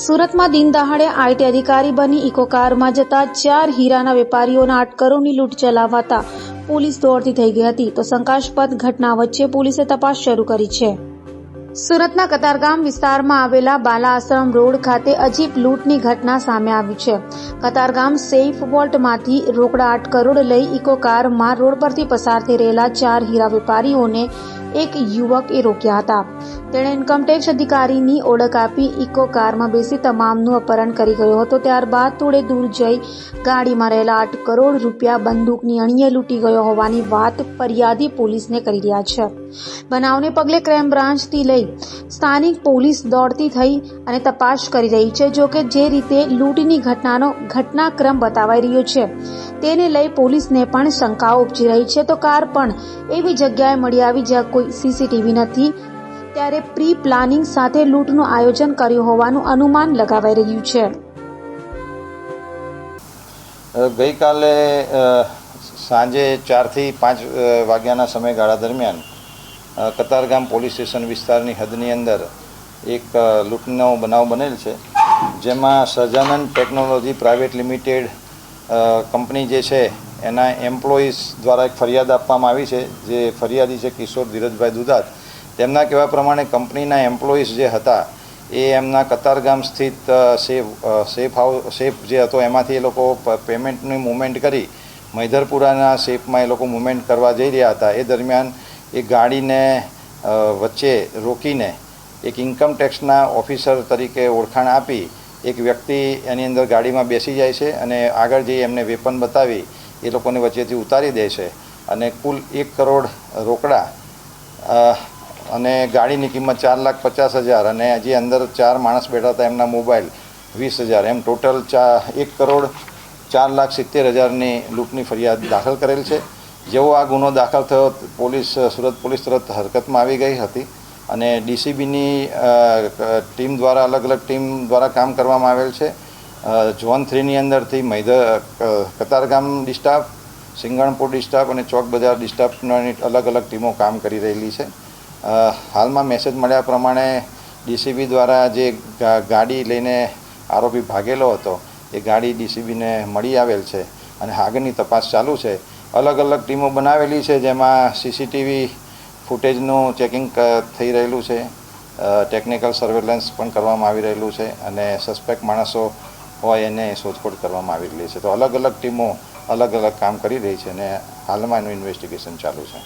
સુરતમાં દિન દહાડે આઈટી અધિકારી બની ઇકો કારમાં જતા 4 હીરાના વેપારીઓના 8 કરોડની લૂંટ ચલાવાતા પોલીસ દોડતી થઈ ગઈ હતી તો શંકાસ્પદ ઘટના વચ્ચે પોલીસે તપાસ શરૂ કરી છે। સુરતના કતારગામ વિસ્તારમાં આવેલા બાલા આશ્રમ રોડ ખાતે અજીબ લૂંટની ઘટના સામે આવી છે। કતારગામ સેફ વોલ્ટમાંથી રોકડા 8 કરોડ લઈ ઇકો કારમાં રોડ પરથી પસાર થઈ રહેલા 4 હીરા વેપારીઓને એક યુવકે રોક્યા હતા। તેણે ઇન્કમટેક્સ અધિકારીની ઓળખ આપી ઇકો કારમાં બેસી તમામનું અપહરણ કરી ગયો હતો। ત્યારબાદ થોડે દૂર જઈ ગાડીમાં રહેલા 8 કરોડ રૂપિયા બંદૂકની અણીએ લૂંટી ગયો હોવાની વાત ફરિયાદી પોલીસને કરી રહ્યા છે। બનાવને પગલે ક્રાઇમ બ્રાન્ચથી લઈ સ્થાનિક પોલીસ દોડતી થઈ અને તપાસ કરી રહી છે। જોકે જે રીતે લૂંટની ઘટનાનો ઘટનાક્રમ બતાવાઈ રહ્યો છે તેને લઈ પોલીસને પણ શંકાઓ ઉપજી રહી છે। તો કાર પણ એવી જગ્યાએ મળી આવી જ્યાં કોઈ સીસીટીવી નથી, ત્યારે પ્રી પ્લાનિંગ સાથે લૂંટનું આયોજન કર્યું હોવાનું અનુમાન લગાવાઈ રહ્યું છે। ગઈકાલે સાંજે 4 થી 5 વાગ્યાના સમયગાળા દરમિયાન કતારગામ પોલીસ સ્ટેશન વિસ્તારની હદની અંદર એક લૂંટનો બનાવ બનેલ છે, જેમાં Sahajanand technology private limited company જે છે એના એમ્પ્લોઈઝ દ્વારા એક ફરિયાદ આપવામાં આવી છે। જે ફરિયાદી છે કિશોર ધીરજભાઈ દુધાત, તેમના કહેવા પ્રમાણે કંપનીના એમ્પ્લોઈઝ જે હતા એ એમના કતારગામ સ્થિત સેફ જે હતો એમાંથી એ લોકો પેમેન્ટની મુવમેન્ટ કરી મૈધરપુરાના સેફમાં એ લોકો મુવમેન્ટ કરવા જઈ રહ્યા હતા। એ દરમિયાન એ ગાડીને વચ્ચે રોકીને એક ઇન્કમટેક્સના ઓફિસર તરીકે ઓળખાણ આપી એક વ્યક્તિ એની અંદર ગાડીમાં બેસી જાય છે અને આગળ જઈ એમને વેપન બતાવી એ લોકોને વચ્ચેથી ઉતારી દે છે અને કુલ 1 કરોડ રોકડા અને ગાડીની કિંમત 4,50,000 અને જે અંદર 4 માણસ બેઠા હતા એમના મોબાઈલ 20,000 એમ ટોટલ 1 કરોડ 4,70,000ની લૂંટની ફરિયાદ દાખલ કરેલ છે। જેવો આ ગુનો દાખલ થયો સુરત પોલીસ તરત હરકતમાં આવી ગઈ હતી અને ડીસીબીની ટીમ દ્વારા અલગ અલગ ટીમ દ્વારા કામ કરવામાં આવેલ છે। ઝોન 3ની અંદરથી કતારગામ ડિસ્ટાફ, સિંગણપુર ડિસ્ટાફ અને ચોક બજાર ડિસ્ટાફની અલગ અલગ ટીમો કામ કરી રહેલી છે। હાલમાં મેસેજ મળ્યા પ્રમાણે ડીસીબી દ્વારા જે ગાડી લઈને આરોપી ભાગેલો હતો એ ગાડી ડીસીબીને મળી આવેલ છે અને આગળની તપાસ ચાલુ છે। અલગ અલગ ટીમો બનાવેલી છે, જેમાં સીસીટીવી ફૂટેજનું ચેકિંગ થઈ રહેલું છે, ટેકનિકલ સર્વેલન્સ પણ કરવામાં આવી રહેલું છે અને સસ્પેક્ટ માણસો હોય એને શોધખોળ કરવામાં આવી રહી છે। તો અલગ અલગ ટીમો અલગ અલગ કામ કરી રહી છે અને હાલમાં એનું ઇન્વેસ્ટિગેશન ચાલુ છે।